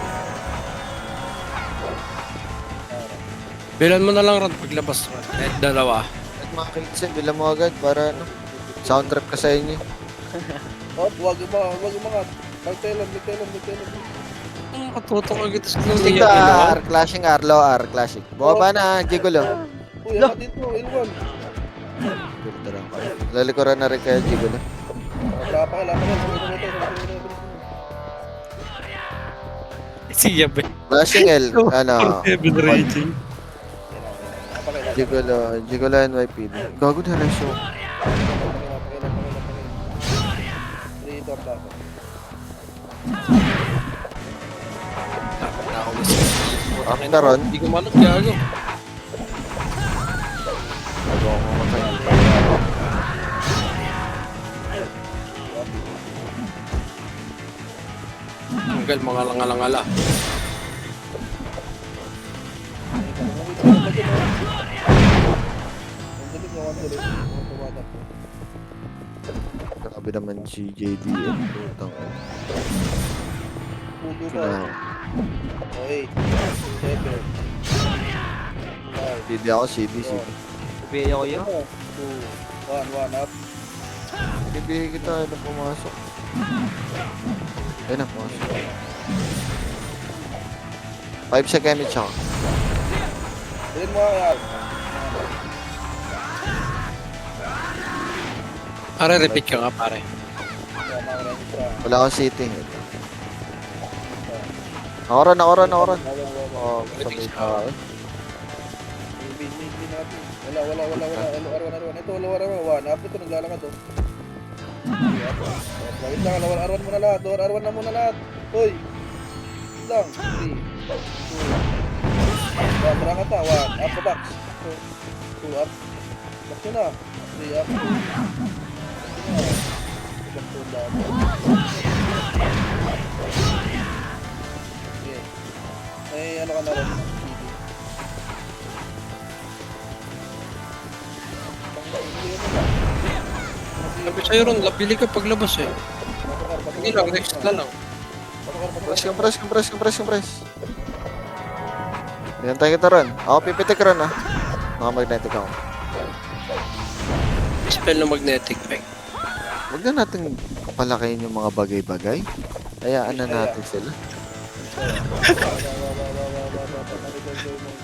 Bilan mo na lang Rod paglabas. Kahit dalawa. At mga kids, bilang mo agad para ano, sound trip ka sa inyo. Wag umangat. Magtelan. Katutok ka kita sa Stick niya. ka, R, clashing R, low R, clashing. Bumaba na, Gigulo. Uy, angat dito, L1. Lalikuran na rin kayo, Gigulo. Lapakil. Siya ba? Clashing L, ano, 7 rating. Gigulo NYPD. Gago na reso. Dito ang pasok. After ron, Hindi ko malag gago. bago ako mamatay. Tanggal mga langala-ngala. Sabi naman si JDM. Putang. Puto Na, ba? Okay. 7. 5. CD ako, CD. Sabihin ako yun. 2. 1. Up. Bibigay kita na pumasok. Ayun na, pumasok. 5 seconds siya. Bilhin mo yan. Pare, repeat ka nga, pare. Yan, mga siya. Wala akong sitting. Nakoran. Oh, sabay ka. Bin natin. Wala. R1. Ito, R1. Up ito, naglalakad to. Wait lang, R1 muna lahat. R1 na muna lahat. Hoy. Wait lang. 3. 2. 1, tara ka ta. 1. Up the box. 2 up. Box nyo na. 3 up. Box nyo na. Okay. May ano ka na rin. Sabi sa'yo ron, labili ka paglabas eh. Hindi lang, next na lang. Compress. Hinantay kita ron. Ako pipitik ron ah. Naka-magnetic ako. Spell na magnetic peg. Huwag na natin palakihin yung mga bagay-bagay. Hayaan na natin sila.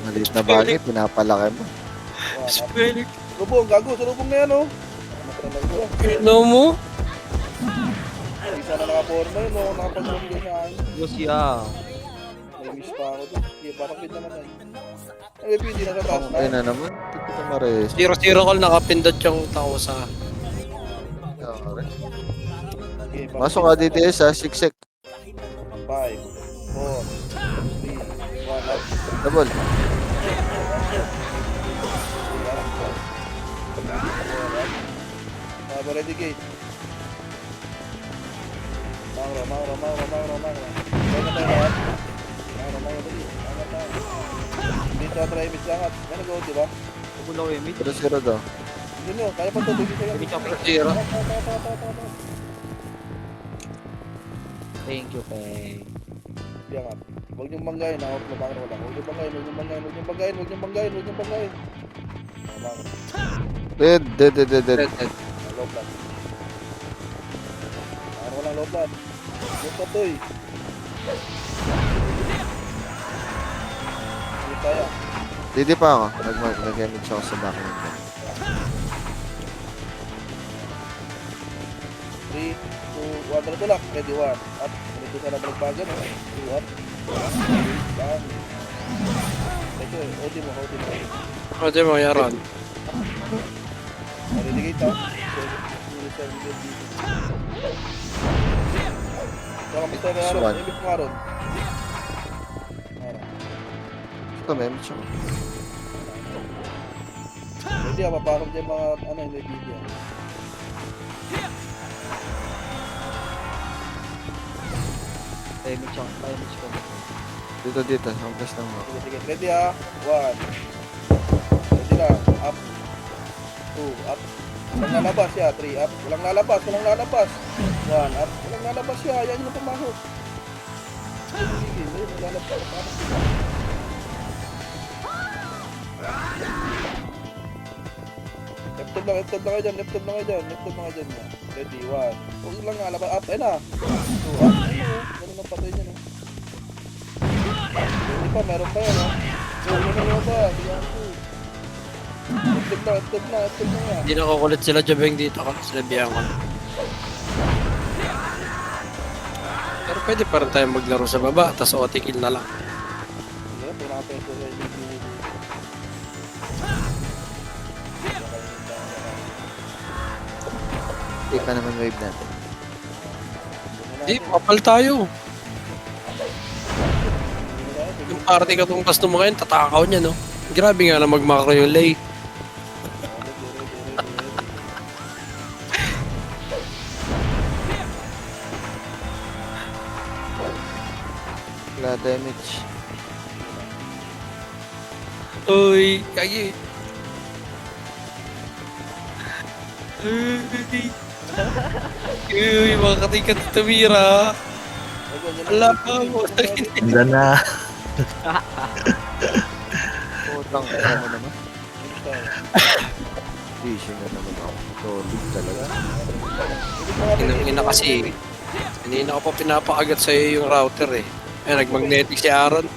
Maliit na bagay, pinapalaki mo. Spell. Lubong, gago. Sa lubong na yan, oh. No mo? Isa na nakaporma yun, oh. Nakapag-lubong din sa akin. Diyos ya. May miss pa ako doon. Sige, parang pin naman tayo. Ay, pindi na sa taas na. Okay na naman. Hindi ko mares. 0-0 call, nakapindot yung tao sa... Sige, Masok ka DTS ha, siksik. 5, 4, 3, 1, up. Double. Ready gate. Mangro. Kaya tayo lahat. Mangro, dali. Angat. Dito ang try image angat. Yan nag-out, diba? Pupulo ko yung mid. 0-0 daw. Yun nyo, kaya pa ito. Bigyan sa'yo. Bigyan siya, Peng. 0. Thank you, Peng. Angat. Huwag niyong banggayin. Out na mangro lang. Huwag niyong banggayin. Mangro. Dead. Low blood. Mangro lang, low blood. Low blood to eh. Hindi kaya. Didi pa ako. Nag-image ako sa back ng gun. 3, 2, 1. Tulak. Ready, 1. Up. Dito ka na balagbagan. 2 up. Down. Ito eh. OD mo. Pwede mo, yaran. Relegate ha. Saka pistol na Aaron. Swan. Ibig mo Aaron. Ito, may image ako. Pwede ha. Papakam dyan mga ano yung may video. Timing ko. Dito. Samples lang ako. Sige. Ready ha. 1. Ready na. Up. 2. Up. Walang lalabas siya. 3 up. Walang lalabas. 1 up. Walang lalabas siya. Yan yung pamahok. Sige. Walang lalabas. Laptop lang kayo dyan. Laptop lang kayo dyan. Ready. 1. Huwag lang nga. Up. Ayun na. 2 up. Ganun ang patay niya. No? Hindi pa. Meron pa yan. No? Ano ba? Laptop na yan. Hindi nakukulit sila Jabeng dito kasi sinabihan ko. Pero pwede pa rin tayo maglaro sa baba, tapos OT kill na lang. Sige, pinakapin ko sa YouTube. Hindi pa naman wave natin. Hindi, papal tayo. Yung party ka itong gusto mo ngayon, tatakaw niya, no? Grabe nga na mag-macro yung lay. Wala damage. Uy, kagi. Uy. Uy, mga katikat tumira. Ala ka mo. Ganda na. Putang ina mo naman. Fishing na naman ako. Solid talaga. Inang-ina kasi. Hindi na ko pa pinapakagat sa'yo yung router eh. Eh, nag-magnetic si Aaron.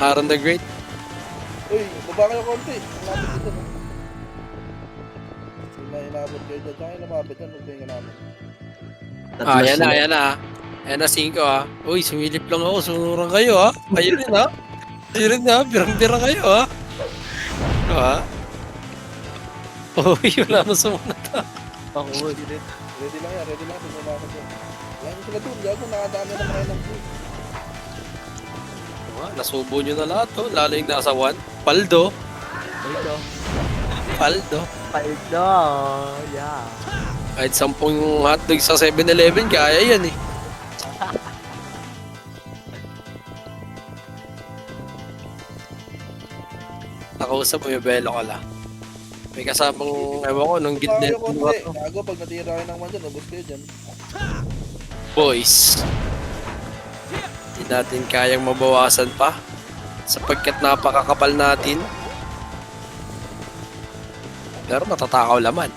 Aaron the Great. Uy, baba kayo konti. Malapit dito. No? Hindi na inabot kayo dyan. Tsaka lumapit dyan. Huwag na yung inabot. Ah, yan na, yan na. Yan na, 5 ah. Uy, sumilip lang ako. Sunuran kayo ah. Kayo rin ah. Kayo rin ah. Birang-birang kayo ah. Ano ah? Uy, wala na sumunod ah. Ako, hindi din. Ready lang yan. Ready lang. Sumamakot yan. Yan sila doon. Gago. Nakadaan na naman kayo ng food. Nasubo nyo na lahat oh. Lalo yung nasa 1. Paldo. Paldo. Paldo. Paldo. Yeah. Kahit 10 hotdog sa 7-Eleven, kaya yan eh. Nakausap mo yung belo ka lang. May kasamang, ewan ko, nung Baba gitnet kayo mo konti. to. Gago. Pag natira kayo ng 1 dyan, ubos kayo dyan. Boys. Hindi natin kayang mabawasan pa. Sapagkat napakakapal natin. Pero matatakaw laman.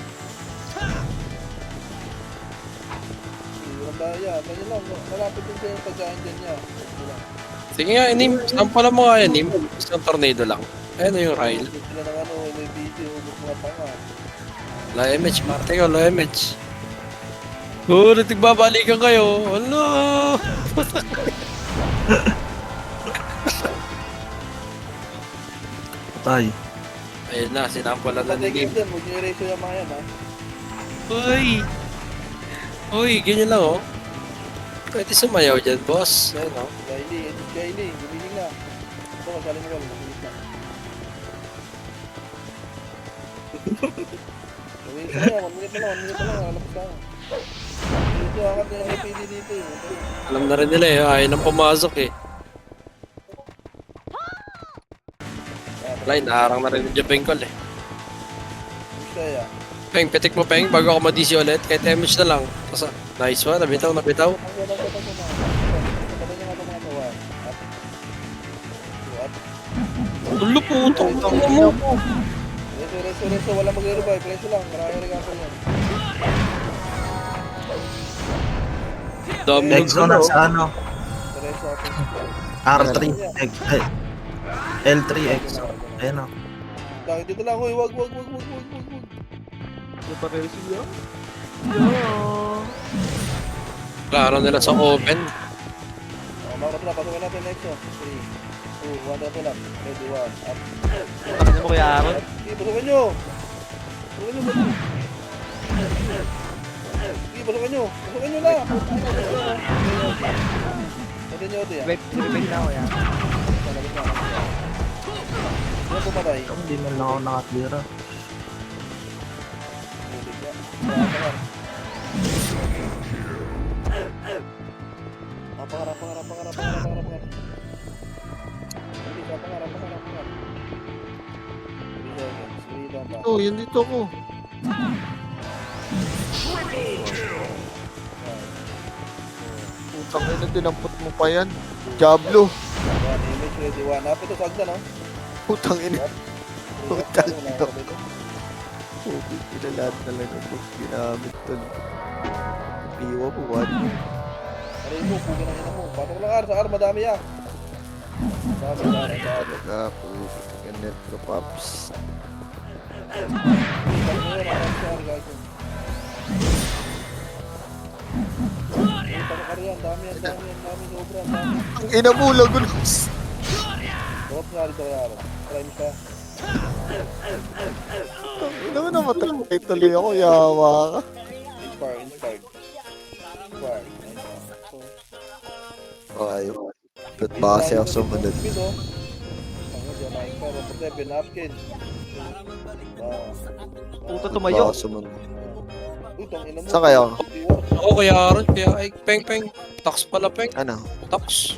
Walang daya. Ganyan lang. Malapit din kayo yung pagkain dyan niya. Sige nga, Inim. Sampalan mo nga yan, Inim. Isang tornado lang. Ayan na yung rail. Sila ng ano, may video, ubos mga tanga. Low image, Marte ko, low image. Oh, natigbabalikan kayo. Ano? Patay. Ayun na, sinampulan na ni Patigil Game. dyan, huwag niyo i-ratio yung mga yan, ha? Uy! Uy, ganyan lang oh. Pwede sumayaw dyan, boss. Ayun oh. Kylie, gumiling na. Ito, kasali mo wala, gumiling na. Gumiling ka na, 1 minute na lang, 1 minute na lang, alapos ka. Dito, angat na yung APD dito eh. Alam na rin nila eh, ayaw nang pumasok eh. Wala, inaharang na rin yung Japeng Call eh. Gusto ya. Peng, pitik mo Peng, bago ako ma-DC ulit. Kahit damage na lang. Tapos, nice one, nabitaw. Ang ganda, ganda, ganda, ganda. Ganda niya nga ito mga gawa. At, Tulo po, tong mo. reso, wala mag-revive, preso lang, maraming regalo yan. Dami ng Exo na sa ano. Reso ako. R3. L3 Exo. Ayun o. Dahil dito lang, huy, wag. Ano pa kayo siya? Klaro nila sa open. Makakot na, pasukin natin next one. 3, 2, 1, natin lang. Ready, 1, up. Ano mo kaya Aaron? Okay, pasukin nyo! Pasukin nyo, ba't? Okay, pasukin nyo! Pasukin nyo na! Pwede nyo, ito yan. Wait na ako yan. Talagos na. Ano pumatay? Hindi man lang ako nakatira. Bulig na. Pangar. Pangar. Hindi ka, pangar. Ito, yun dito ko. Putang ina, dinampot mo pa yan. Diablo. One image ready, one up. Ito, sagda, no? Putang ina. Putang ina. Okay, pinalahat talaga ito. Ginamit to. Piwa po, one. Aray mo, pugi ng ina mo. Patok lang, sa ar, madami yan. Dami. Talaga po. Ganit ko, Pops. Patok mo yun, ang sa ar, gago. Patok ar yan, dami, sobra, dami. Ang ina mo, lagunos. Drop nga dito kaya, Aaron. Try mo siya. Ina mo na matay tuloy ako, yawa ka. Inspired. Okay. Ba't ba kasi ako sumunod? Speed, oh. Ang dyan, na-inspire. Protect, pinapkin. Puta Ba't tumayo. ba ako sumunod? Uy, tangina mo. Saan kayo? Ako kaya Aaron, kaya ay Peng. Tax pala Peng. Ano? Tax.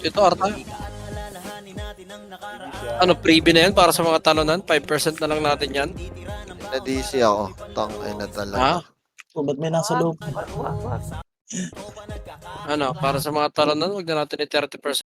Ito Arta. Ano, freebie na yan para sa mga talonan? 5% na lang natin yan. Na-DC ako. Tang ina talaga. Ha? Ba't may nasa loob? Wag. Ano, para sa mga taranan, wag na natin i-30%.